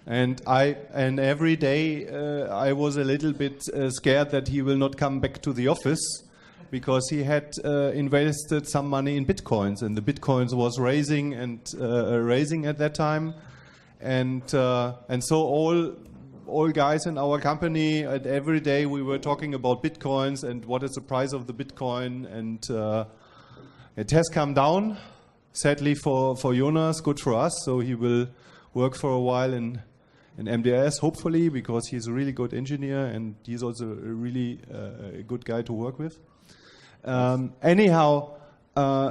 And every day I was a little bit scared that he will not come back to the office, because he had invested some money in bitcoins, and the bitcoins was raising at that time, and so all guys in our company, and every day we were talking about bitcoins and what is the price of the bitcoin, and it has come down, sadly for Jonas, good for us. So he will work for a while in MDS, hopefully, because he's a really good engineer and he's also a really good guy to work with. Anyhow,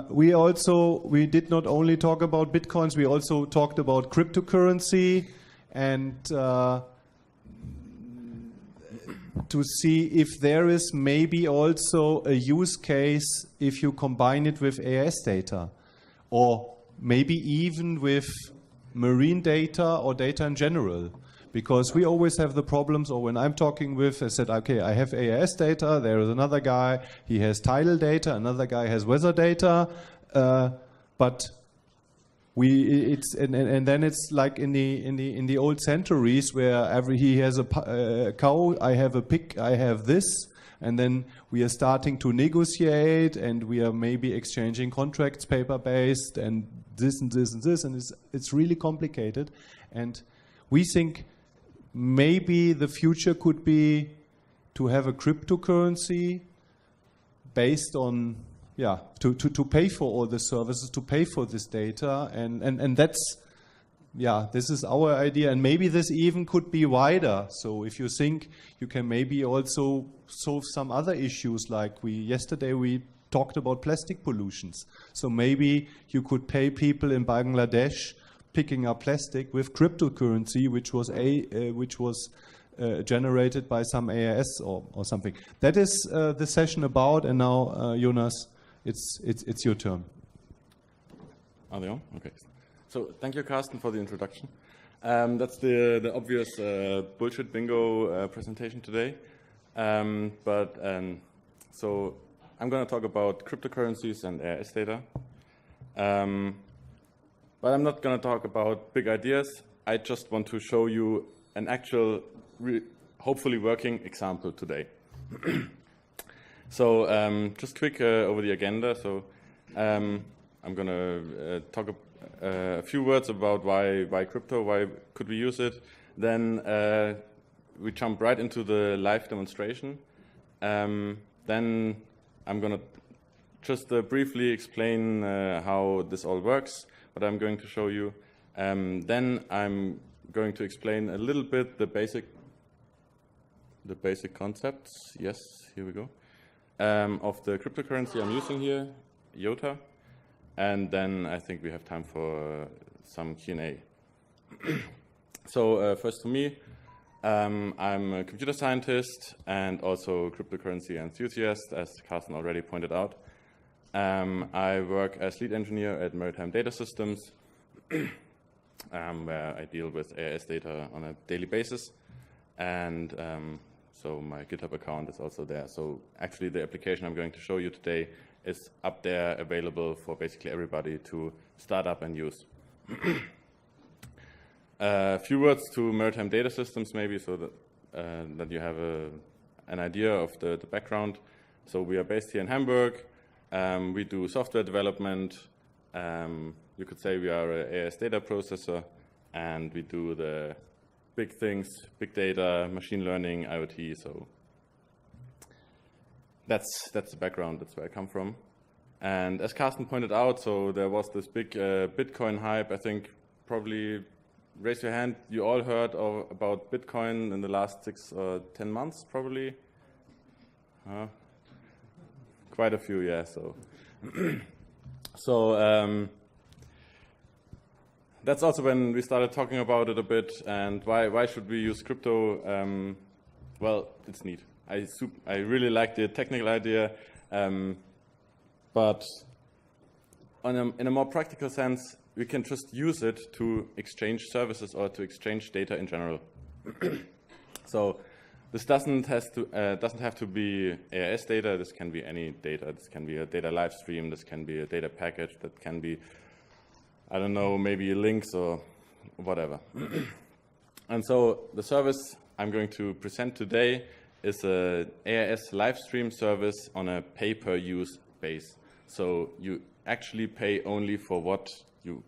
we did not only talk about bitcoins, we also talked about cryptocurrency, and to see if there is maybe also a use case if you combine it with AIS data, or maybe even with marine data or data in general. Because we always have the problems, or when I'm talking with, I said, okay, I have AIS data, there is another guy, he has tidal data, another guy has weather data, but and then it's like in the old centuries where he has a cow, I have a pig, I have this, and then we are starting to negotiate, and we are maybe exchanging contracts paper-based, and this and this and this, and it's really complicated. And we think maybe the future could be to have a cryptocurrency based on, to pay for all the services, to pay for this data, and that's, this is our idea, and maybe this even could be wider. So if you think you can maybe also solve some other issues, like yesterday we talked about plastic pollutions. So maybe you could pay people in Bangladesh picking up plastic with cryptocurrency, which was generated by some AIS or something. That is the session about. And now, Jonas, it's your turn. Are they on? Okay. So thank you, Carsten, for the introduction. That's the obvious bullshit bingo presentation today. So I'm going to talk about cryptocurrencies and AIS data. But I'm not going to talk about big ideas. I just want to show you an actual, hopefully working example today. So just quick over the agenda. So I'm going to talk a few words about why crypto, why could we use it. Then we jump right into the live demonstration. Then I'm going to just briefly explain how this all works, what I'm going to show you. Then I'm going to explain a little bit the basic concepts. Yes, here we go. Of the cryptocurrency I'm using here, IOTA. And then I think we have time for some Q&A. So first to me, I'm a computer scientist and also cryptocurrency enthusiast, as Carsten already pointed out. I work as lead engineer at Maritime Data Systems, where I deal with AIS data on a daily basis. And so my GitHub account is also there. So actually the application I'm going to show you today is up there, available for basically everybody to start up and use. A few words to Maritime Data Systems maybe, so that you have an idea of the background. So we are based here in Hamburg. We do software development. You could say we are an AIS data processor, and we do the big things, big data, machine learning, IoT. So that's the background. That's where I come from. And as Carsten pointed out, so there was this big Bitcoin hype. I think probably raise your hand. You all heard about Bitcoin in the last 6 or 10 months, probably. Quite a few, yeah. So, that's also when we started talking about it a bit, and why should we use crypto? Well, it's neat. I really like the technical idea, but in a more practical sense, we can just use it to exchange services or to exchange data in general. So this doesn't have to be AIS data. This can be any data. This can be a data live stream. This can be a data package. That can be, I don't know, maybe links or whatever. And so the service I'm going to present today is a AIS live stream service on a pay-per-use base. So you actually pay only for what you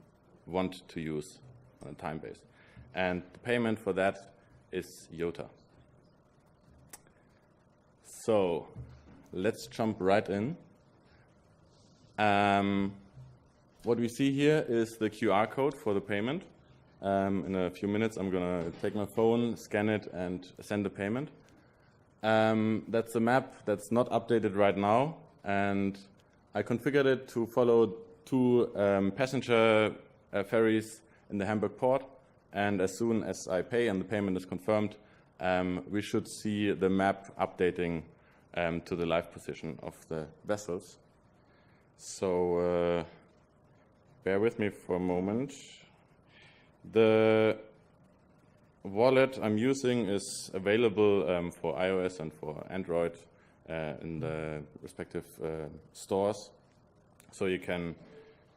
want to use on a time base. And the payment for that is IOTA. So let's jump right in. What we see here is the QR code for the payment. In a few minutes, I'm going to take my phone, scan it, and send the payment. That's a map that's not updated right now, and I configured it to follow 2 passenger ferries in the Hamburg port. And as soon as I pay and the payment is confirmed, we should see the map updating to the live position of the vessels. So bear with me for a moment. The wallet I'm using is available for iOS and for Android in the respective stores. So you can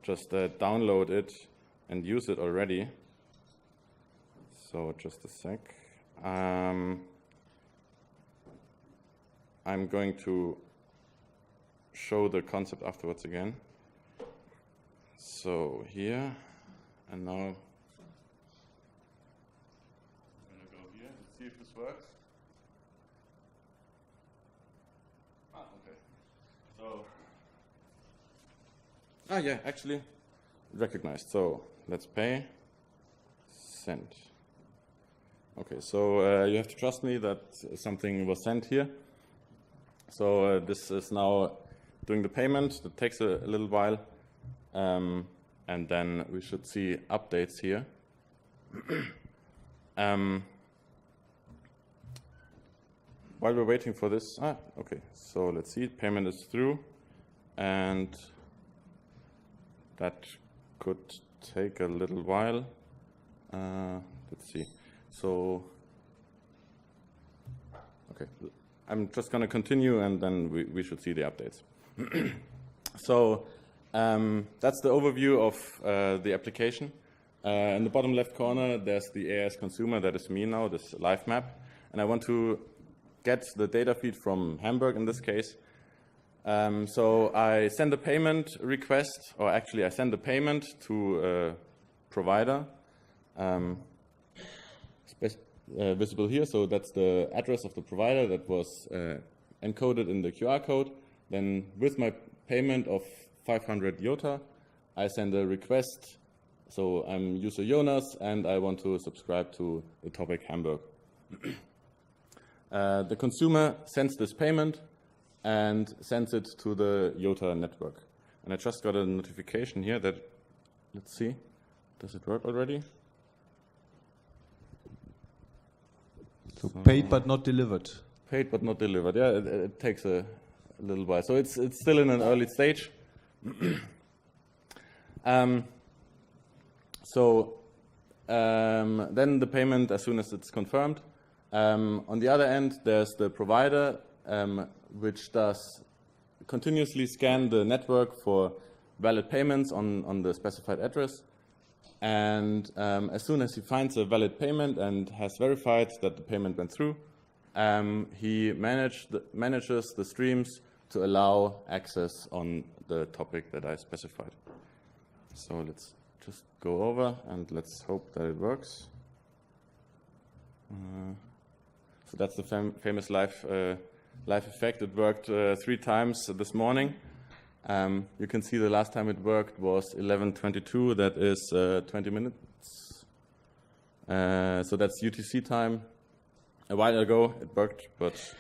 just download it and use it already. So just a sec. I'm going to show the concept afterwards again. So here, and now I'm going to go here and see if this works. Okay. So, yeah, actually recognized. So let's pay, send. Okay, so you have to trust me that something was sent here. So this is now doing the payment. That takes a little while. And then we should see updates here. While we're waiting for this, okay, so let's see, payment is through, and that could take a little while. Let's see, so, okay, I'm just going to continue, and then we should see the updates. So, that's the overview of the application. In the bottom left corner, there's the AIS consumer, that is me now, this live map. And I want to get the data feed from Hamburg in this case. So I send a payment request, or actually I send a payment to a provider. Visible here, so that's the address of the provider that was encoded in the QR code. Then with my payment of 500 IOTA, I send a request. So I'm user Jonas, and I want to subscribe to the topic Hamburg. The consumer sends this payment and sends it to the IOTA network. And I just got a notification here that, let's see, does it work already? So paid but not delivered. Paid but not delivered. Yeah, it takes a little while. So it's still in an early stage. Then the payment as soon as it's confirmed. On the other end, there's the provider, which does continuously scan the network for valid payments on the specified address. And as soon as he finds a valid payment and has verified that the payment went through, he manages the streams to allow access on the topic that I specified. So let's just go over and let's hope that it works. So that's the famous live effect. It worked 3 times this morning. You can see the last time it worked was 11:22. That is 20 minutes. So that's UTC time. A while ago it worked, but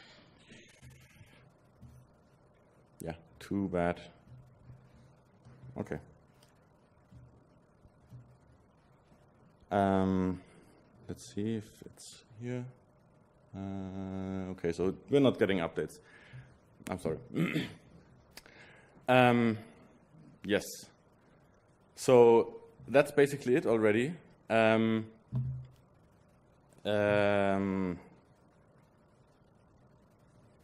yeah, too bad. Okay. Let's see if it's here. Okay, so we're not getting updates. I'm sorry. Yes. So that's basically it already.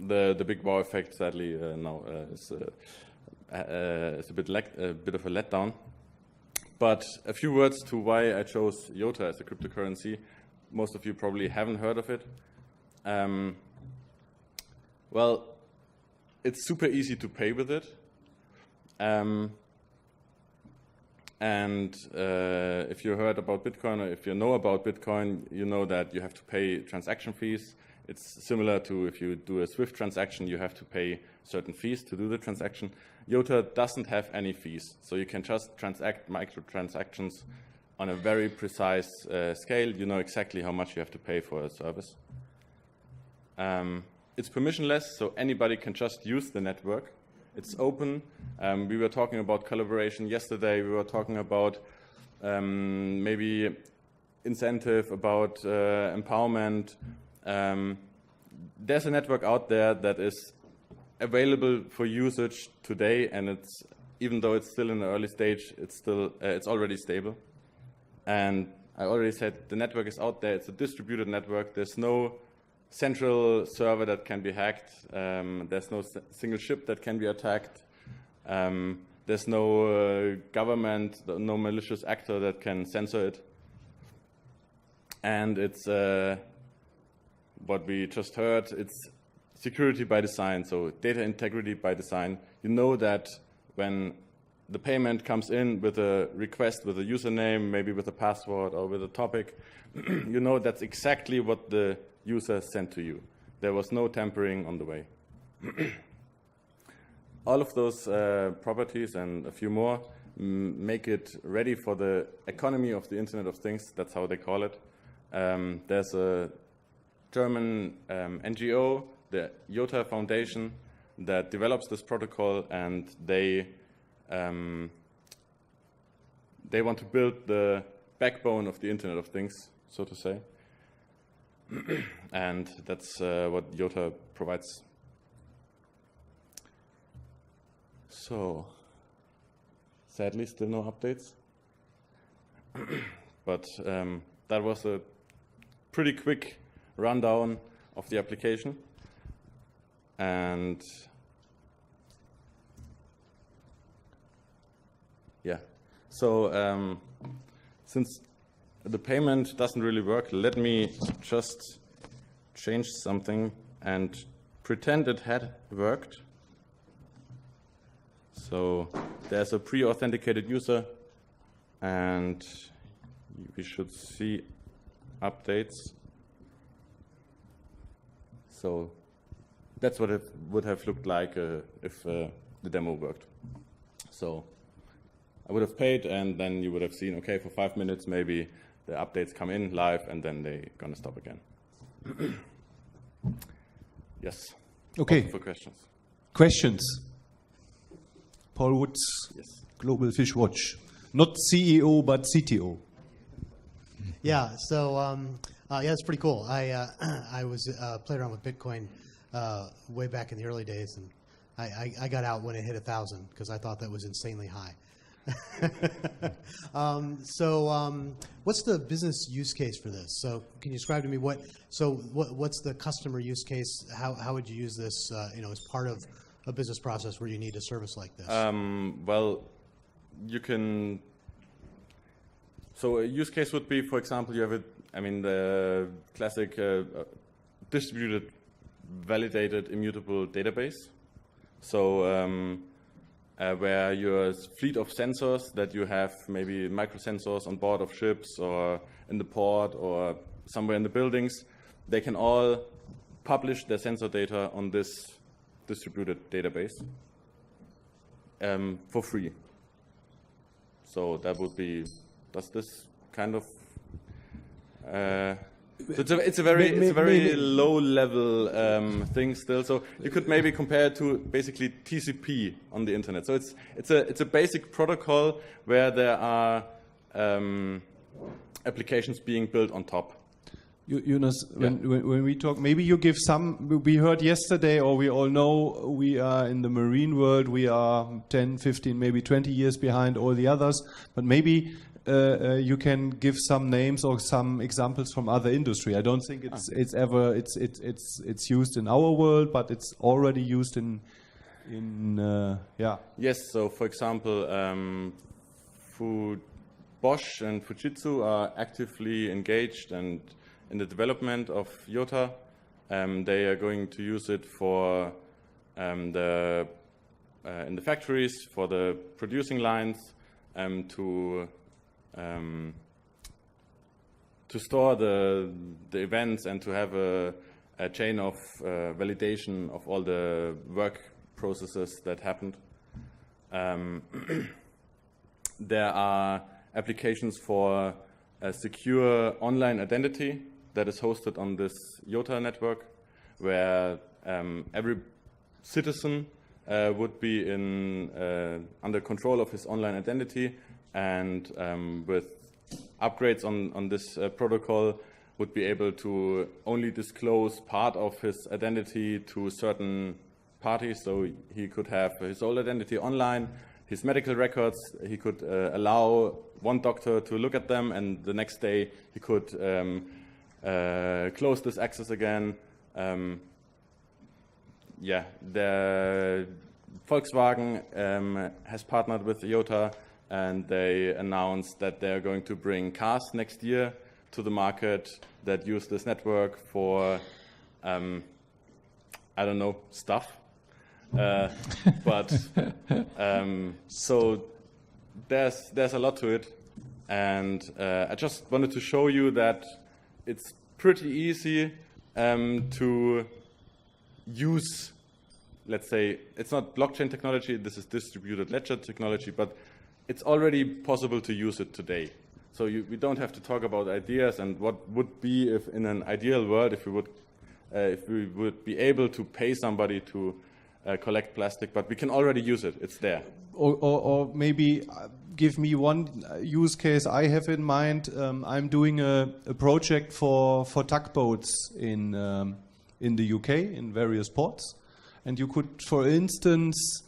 The big wow effect, sadly, now is a bit of a letdown. But a few words to why I chose IOTA as a cryptocurrency. most of you probably haven't heard of it. Well, it's super easy to pay with it. And if you heard about Bitcoin, or if you know about Bitcoin, you know that you have to pay transaction fees. It's similar to if you do a SWIFT transaction, you have to pay certain fees to do the transaction. IOTA doesn't have any fees, so you can just transact microtransactions on a very precise scale. You know exactly how much you have to pay for a service. It's permissionless, so anybody can just use the network. It's open. We were talking about collaboration yesterday. We were talking about maybe incentive, about empowerment. There's a network out there that is available for usage today, and it's, even though it's still in the early stage, it's already stable. And I already said the network is out there. It's a distributed network. There's no central server that can be hacked. There's no single ship that can be attacked. There's no government, no malicious actor that can censor it. And it's what we just heard, it's security by design, so data integrity by design. You know that when the payment comes in with a request, with a username, maybe with a password or with a topic, you know that's exactly what the user sent to you. There was no tampering on the way. All of those properties and a few more make it ready for the economy of the Internet of Things. That's how they call it. There's a German NGO, the IOTA Foundation, that develops this protocol, and they want to build the backbone of the Internet of Things, so to say. And that's what IOTA provides. So, sadly, still no updates. But that was a pretty quick rundown of the application. And yeah, so since the payment doesn't really work, let me just change something and pretend it had worked. So there's a pre-authenticated user, and we should see updates. So that's what it would have looked like if the demo worked. So I would have paid, and then you would have seen, okay, for 5 minutes maybe the updates come in live, and then they're going to stop again. Yes. Okay. Open for questions. Questions? Paul Woods, Yes. Global Fish Watch. Not CEO, but CTO. Yeah, so yeah, it's pretty cool. I was played around with Bitcoin way back in the early days, and I got out when it hit 1,000 because I thought that was insanely high. What's the business use case for this? So can you describe to me what's the customer use case? How would you use this as part of a business process where you need a service like this? Well, you can. So a use case would be, for example, you have the classic distributed, validated, immutable database. So where your fleet of sensors that you have, maybe microsensors on board of ships or in the port or somewhere in the buildings, they can all publish their sensor data on this distributed database for free. So that would be, does this kind of it's a very low level thing still. So you could maybe compare it to basically TCP on the internet. So it's a basic protocol where there are applications being built on top. Jonas, when we talk, maybe you give some, we heard yesterday, or we all know we are in the marine world, we are 10, 15, maybe 20 years behind all the others, but maybe you can give some names or some examples from other industry. I don't think it's used in our world, but it's already used in Yes, so for example, Bosch and Fujitsu are actively engaged and in the development of IOTA. They are going to use it for in the factories, for the producing lines, to store the events and to have a chain of validation of all the work processes that happened. There are applications for a secure online identity that is hosted on this IOTA network, where every citizen would be under control of his online identity, and with upgrades on this protocol would be able to only disclose part of his identity to certain parties. So he could have his whole identity online, his medical records, he could allow one doctor to look at them, and the next day he could close this access again. Yeah, the Volkswagen has partnered with IOTA, and they announced that they're going to bring cars next year to the market that use this network for, I don't know, stuff. But so there's a lot to it, and I just wanted to show you that it's pretty easy to use. Let's say it's not blockchain technology, this is distributed ledger technology, but it's already possible to use it today. So we don't have to talk about ideas and what would be if in an ideal world if we would be able to pay somebody to collect plastic, but we can already use it, it's there. Or maybe give me one use case I have in mind. I'm doing a project for tugboats in the UK, in various ports. And you could, for instance,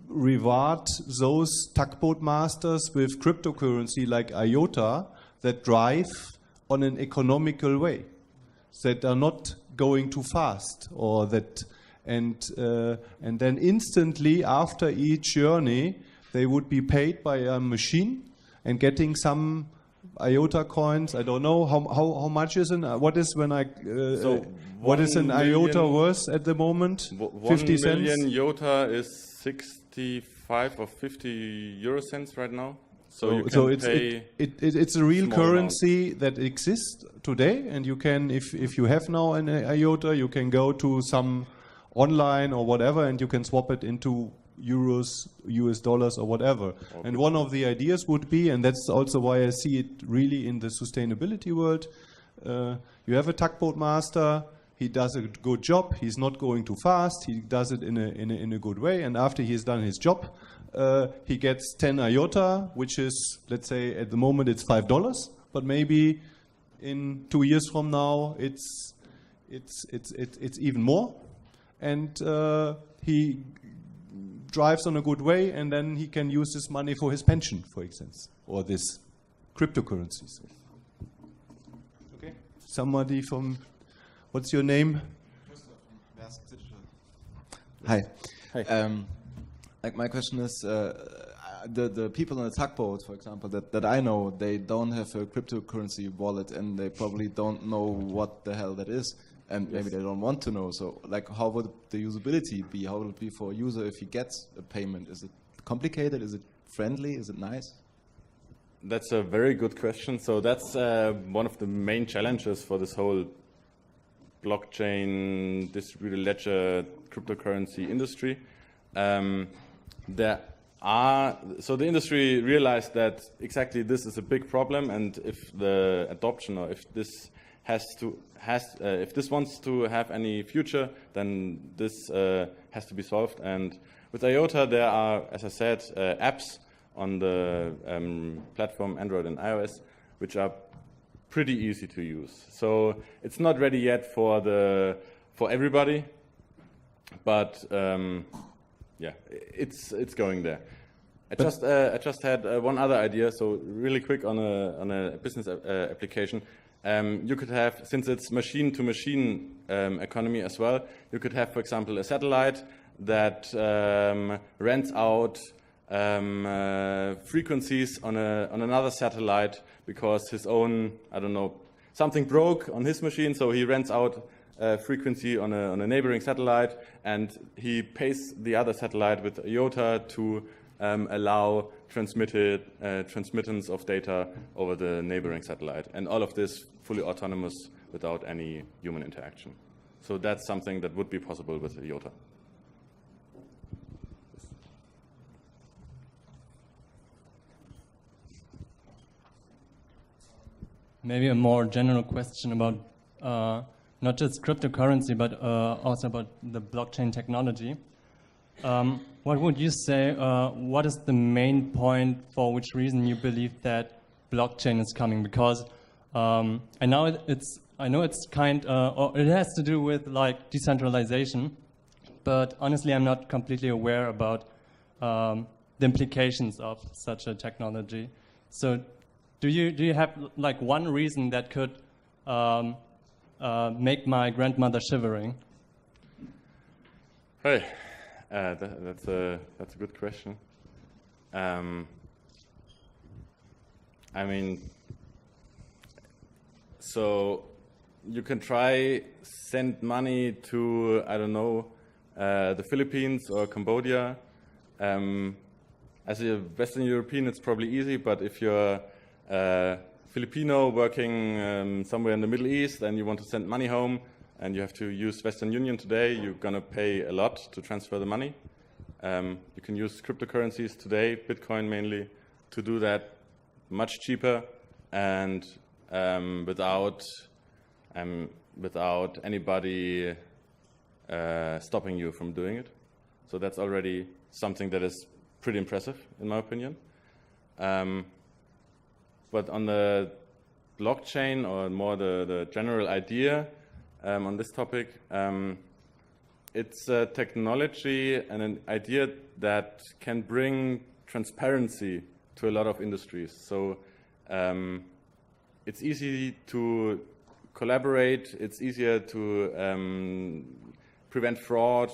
reward those tugboat masters with cryptocurrency like IOTA that drive on an economical way, that are not going too fast, or that, and then instantly after each journey they would be paid by a machine and getting some IOTA coins. I don't know how much is what is when I what is an IOTA worth at the moment? 50 cents. 1 million IOTA is 65 or 50 euro cents right now. So you can pay it's a real currency that exists today, and you can, if you have now an IOTA, you can go to some online or whatever, and you can swap it into euros, US dollars, or whatever. Okay. And one of the ideas would be, and that's also why I see it really in the sustainability world, you have a tugboat master, he does a good job, he's not going too fast, he does it in a good way, and after he's done his job, he gets 10 IOTA, which is, let's say, at the moment it's $5, but maybe in 2 years from now it's even more, and he drives on a good way, and then he can use this money for his pension, for instance, or this cryptocurrencies. Okay. Somebody from, what's your name? Hi. Hi. Like my question is, the people on the tugboat, for example, that I know, they don't have a cryptocurrency wallet, and they probably don't know what the hell that is. And maybe they don't want to know. So, like, how would the usability be? How would it be for a user if he gets a payment? Is it complicated? Is it friendly? Is it nice? That's a very good question. So that's one of the main challenges for this whole blockchain, distributed ledger, cryptocurrency industry. So the industry realized that exactly this is a big problem, and if the adoption, or if this if this wants to have any future, then this has to be solved. And with IOTA, there are, as I said, apps on the platform Android and iOS, which are pretty easy to use. So it's not ready yet for everybody, but yeah, it's going there. I just had one other idea. So really quick on a business application. You could have, since it's machine-to-machine economy as well, you could have, for example, a satellite that rents out frequencies on another satellite because his own, I don't know, something broke on his machine, so he rents out frequency on a neighboring satellite, and he pays the other satellite with IOTA to allow transmittance of data over the neighboring satellite. And all of this fully autonomous without any human interaction. So that's something that would be possible with IOTA. Maybe a more general question about not just cryptocurrency, but also about the blockchain technology. What would you say, what is the main point for which reason you believe that blockchain is coming? Because I know it's kind, or it has to do with like decentralization, but honestly I'm not completely aware about the implications of such a technology. So do you have like one reason that could make my grandmother shivering? Hey, that's a good question. I mean, so you can try send money to, I don't know, the Philippines or Cambodia. As a Western European, it's probably easy, but if you're Filipino working somewhere in the Middle East and you want to send money home and you have to use Western Union today, you're going to pay a lot to transfer the money. You can use cryptocurrencies today, Bitcoin mainly, to do that much cheaper and without anybody stopping you from doing it. So that's already something that is pretty impressive, in my opinion. But on the blockchain, or more the general idea on this topic, it's a technology and an idea that can bring transparency to a lot of industries. So it's easy to collaborate, it's easier to prevent fraud,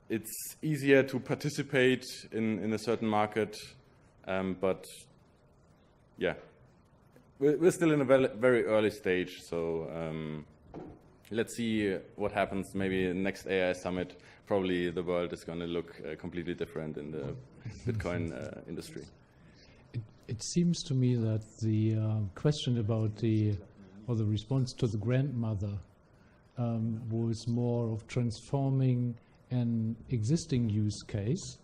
it's easier to participate in a certain market, but yeah, we're still in a very early stage, so let's see what happens. Maybe in the next AIS Summit, probably the world is going to look completely different in the Bitcoin industry. It seems to me that the question about the response to the grandmother was more of transforming an existing use case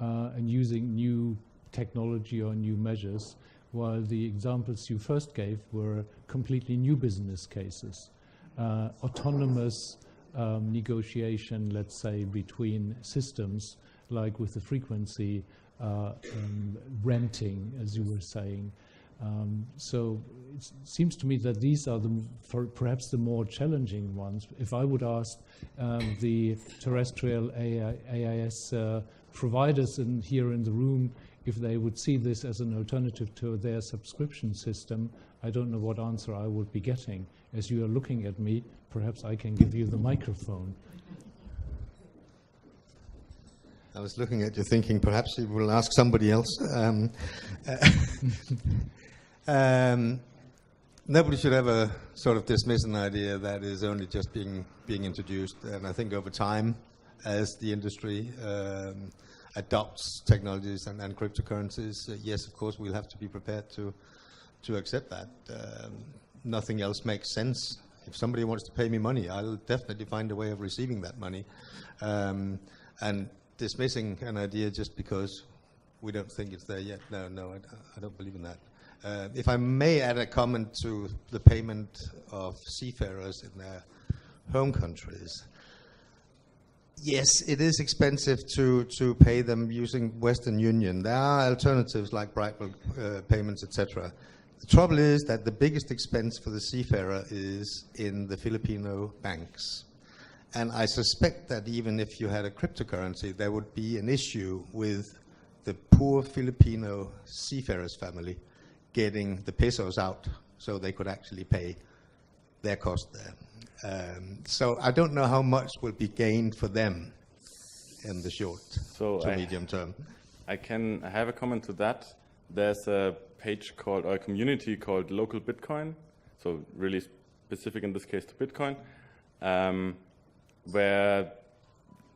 and using new technology or new measures, while the examples you first gave were completely new business cases. Autonomous negotiation, let's say, between systems, like with the frequency renting, as you were saying. So it seems to me that these are perhaps the more challenging ones. If I would ask the terrestrial AIS providers here in the room if they would see this as an alternative to their subscription system, I don't know what answer I would be getting. As you are looking at me, perhaps I can give you the microphone. I was looking at you thinking perhaps you will ask somebody else. Nobody should ever sort of dismiss an idea that is only just being introduced. And I think over time, as the industry adopts technologies and cryptocurrencies, yes, of course, we'll have to be prepared to accept that. Nothing else makes sense. If somebody wants to pay me money, I'll definitely find a way of receiving that money. And dismissing an idea just because we don't think it's there yet, no, I don't believe in that. If I may add a comment to the payment of seafarers in their home countries. Yes, it is expensive to pay them using Western Union. There are alternatives like Brightwell payments, etc. The trouble is that the biggest expense for the seafarer is in the Filipino banks. And I suspect that even if you had a cryptocurrency, there would be an issue with the poor Filipino seafarers family getting the pesos out so they could actually pay their cost there. So I don't know how much will be gained for them in the short to medium term. I have a comment to that. There's a page called, or a community called Local Bitcoin, so really specific in this case to Bitcoin, where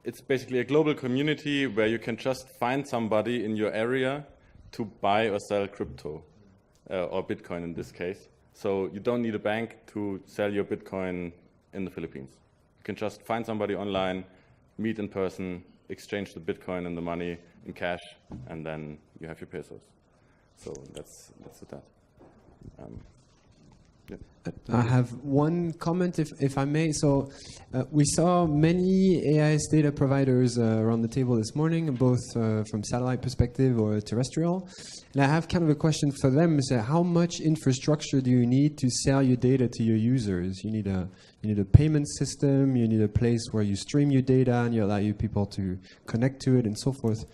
it's basically a global community where you can just find somebody in your area to buy or sell crypto, or Bitcoin in this case. So you don't need a bank to sell your Bitcoin in the Philippines. You can just find somebody online, meet in person, exchange the Bitcoin and the money in cash, and then you have your pesos. So that's that. Yeah. I have one comment, if I may. So we saw many AIS data providers around the table this morning, both from satellite perspective or terrestrial. And I have kind of a question for them: is that how much infrastructure do you need to sell your data to your users? You need a payment system. You need a place where you stream your data and you allow your people to connect to it and so forth.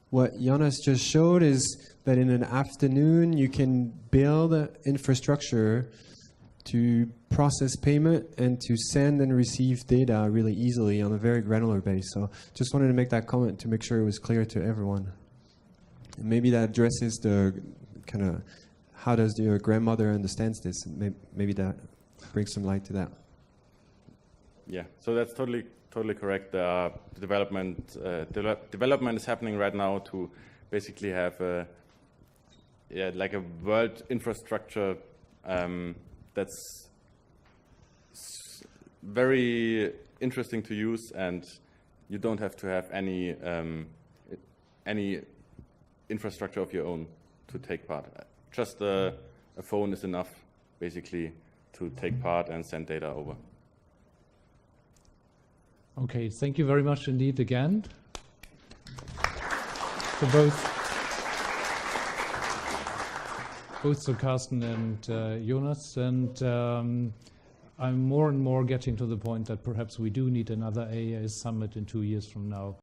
What Jonas just showed is that in an afternoon you can build infrastructure to process payment and to send and receive data really easily on a very granular base. So just wanted to make that comment to make sure it was clear to everyone. And maybe that addresses the kind of how does your grandmother understands this. Maybe that brings some light to that. Yeah, so that's totally correct. The development is happening right now to basically have like a world infrastructure that's very interesting to use, and you don't have to have any infrastructure of your own to take part. Just a phone is enough, basically, to take part and send data over. Okay, thank you very much indeed again for both Sir Carsten and Jonas. And I'm more and more getting to the point that perhaps we do need another AIS Summit in 2 years from now.